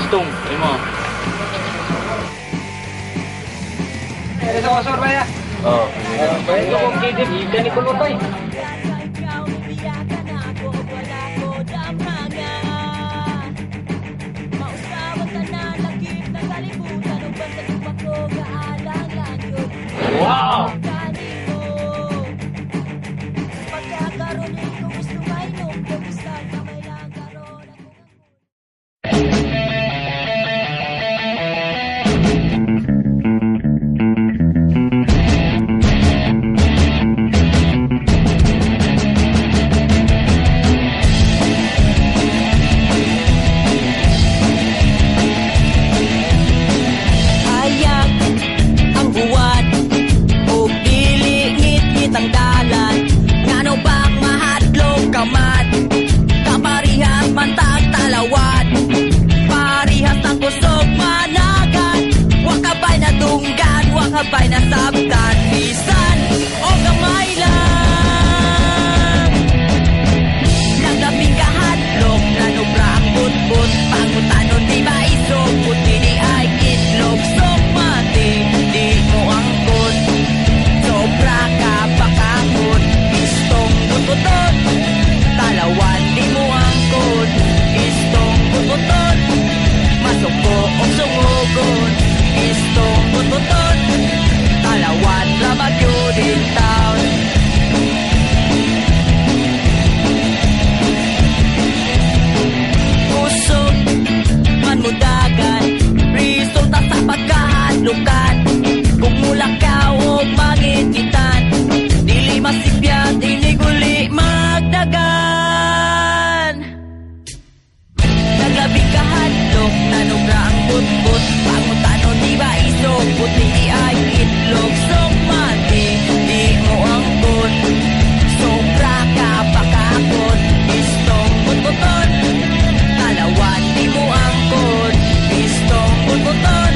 istong. Ay mo. Sa wasor ba ya? Oo. Ito kong kidip, gani ko lutoy. Wow! Kabay na sabtan, bisan o gamay lang. Naglabing kahadlok, nanubra ang butbut. Pangutanon di ba isog, puti di ay itlog. Sok mati, di mo angkot. Sobra ka bakakot, istong bututot. Talawan di mo angkot, istong bututot. Masuko o sungugon, istong bututot. Talawan na bagyo din town. Kusog man mo dagan, resulta sa pagkahadlukan. Kung mula ka o mangingitan, dili masipyat, iniguli magdagan. Naglabing kahadlok, nanubra ang butbut. Pangutanon di ba isog, puti di ay itlog. Sok mati, di mo angkot. Sobra ka bakakot, istong butbuton. Talawan di mo angkot, istong butbuton.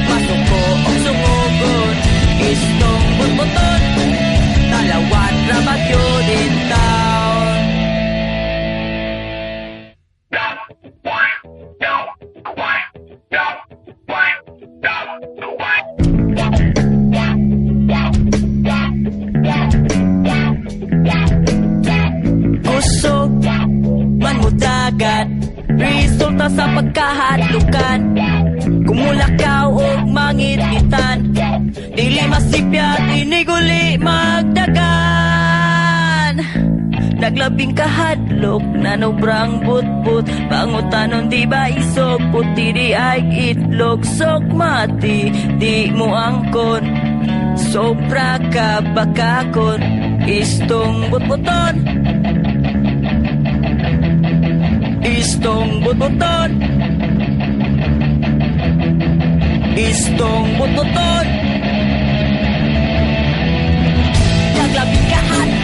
Masuko o sumugon, istong butbuton. Talawan rabagyo din taon. Kusog man mo dagat, resulta sa pagkahadlukan. Kumulakaw o mangitan, dili masipyat, iniguli magdagan. Naglabing kahadlok, nanubrang butbut. Pangutanon di ba isog, puti di ay itlog. Sok mati, di mo angkon. Sobra ka bakakon, istong butbuton. Istong butbuton. Istong butbuton. Naglabing kahadlok,